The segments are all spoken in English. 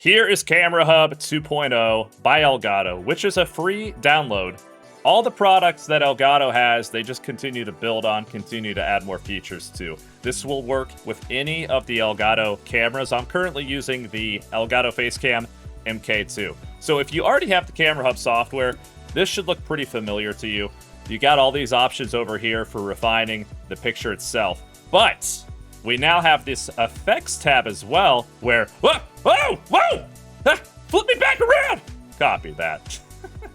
Here is Camera Hub 2.0 by Elgato, which is a free download. All the products that Elgato has, they just continue to build on, continue to add more features to. This will work with any of the Elgato cameras. I'm currently using the Elgato FaceCam MK2. So if you already have the Camera Hub software, this should look pretty familiar to you. You got all these options over here for refining the picture itself. But we now have this effects tab as well, where, whoa, flip me back around. Copy that.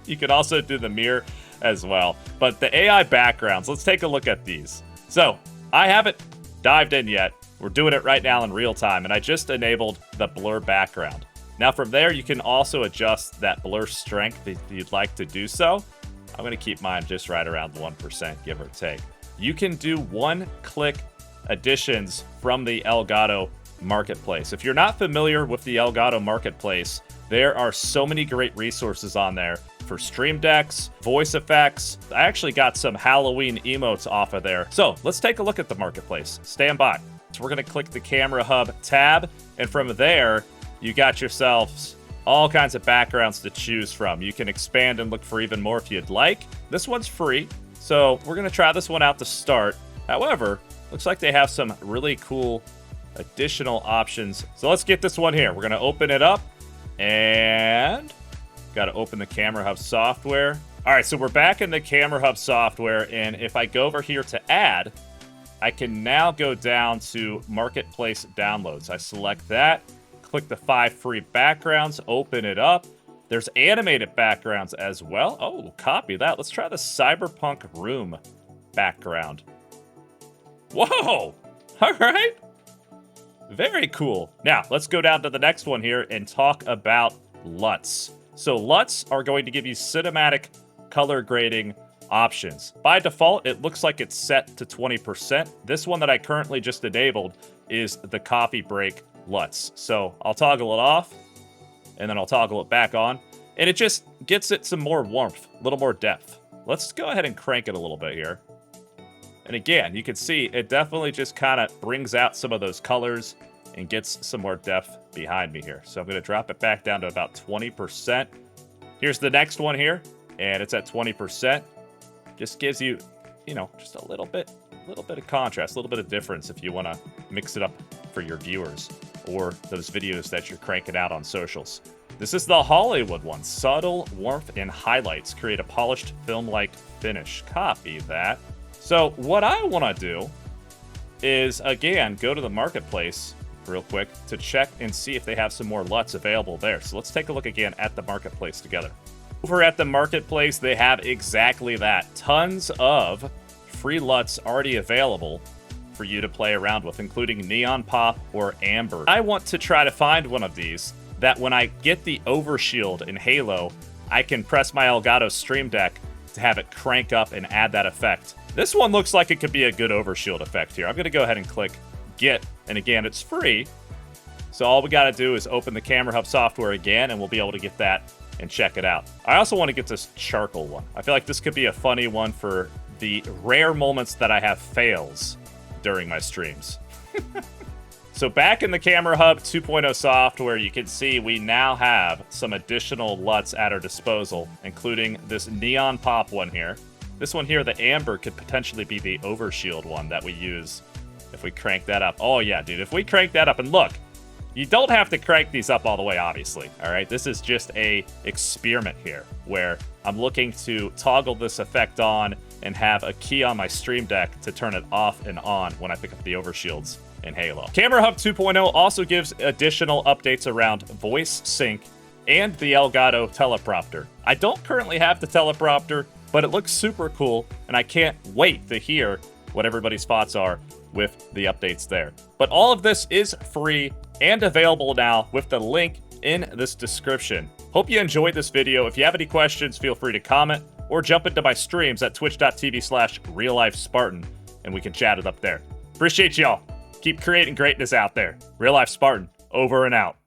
You can also do the mirror as well. But the AI backgrounds, let's take a look at these. So I haven't dived in yet. We're doing it right now in real time, and I just enabled the blur background. Now from there, you can also adjust that blur strength if you'd like to do so. I'm gonna keep mine just right around 1%, give or take. You can do one-click additions from the Elgato Marketplace. If you're not familiar with the Elgato Marketplace, there are so many great resources on there for stream decks, voice effects. I actually got some Halloween emotes off of there. So let's take a look at the Marketplace. Stand by. So we're gonna click the Camera Hub tab, and from there, you got yourselves all kinds of backgrounds to choose from. You can expand and look for even more if you'd like. This one's free, so we're gonna try this one out to start. However, looks like they have some really cool additional options. So let's get this one here. We're gonna open it up and gotta open the Camera Hub software. All right, so we're back in the Camera Hub software, and if I go over here to add, I can now go down to Marketplace Downloads. I select that, click the 5 free backgrounds, open it up. There's animated backgrounds as well. Oh, copy that. Let's try the Cyberpunk room background. Whoa! All right. Very cool. Now, let's go down to the next one here and talk about LUTs. So LUTs are going to give you cinematic color grading options. By default, it looks like it's set to 20%. This one that I currently just enabled is the coffee break LUTs. So I'll toggle it off, and then I'll toggle it back on, and it just gets it some more warmth, a little more depth. Let's go ahead and crank it a little bit here. And again, you can see it definitely just kind of brings out some of those colors and gets some more depth behind me here. So I'm going to drop it back down to about 20%. Here's the next one here, and it's at 20%. Just gives you, just a little bit of contrast, a little bit of difference if you want to mix it up for your viewers or those videos that you're cranking out on socials. This is the Hollywood one. Subtle warmth and highlights create a polished film-like finish. Copy that. So what I want to do is, again, go to the Marketplace real quick to check and see if they have some more LUTs available there. So let's take a look again at the Marketplace together. Over at the Marketplace, they have exactly that. Tons of free LUTs already available for you to play around with, including Neon Pop or Amber. I want to try to find one of these that when I get the overshield in Halo, I can press my Elgato Stream Deck to have it crank up and add that effect. This one looks like it could be a good overshield effect here. I'm gonna go ahead and click Get, and again, it's free. So all we gotta do is open the Camera Hub software again, and we'll be able to get that and check it out. I also want to get this charcoal one. I feel like this could be a funny one for the rare moments that I have fails during my streams. So back in the Camera Hub 2.0 software, you can see we now have some additional LUTs at our disposal, including this Neon Pop one here. This one here, the Amber, could potentially be the overshield one that we use if we crank that up. Oh yeah, dude, if we crank that up, and look, you don't have to crank these up all the way, obviously, all right? This is just a experiment here where I'm looking to toggle this effect on and have a key on my Stream Deck to turn it off and on when I pick up the overshields in Halo. Camera Hub 2.0 also gives additional updates around voice sync and the Elgato teleprompter. I don't currently have the teleprompter, but it looks super cool, and I can't wait to hear what everybody's thoughts are with the updates there. But all of this is free and available now with the link in this description. Hope you enjoyed this video. If you have any questions, feel free to comment or jump into my streams at twitch.tv/RealLifeSpartan, and we can chat it up there. Appreciate y'all. Keep creating greatness out there. RealLifeSpartan, over and out.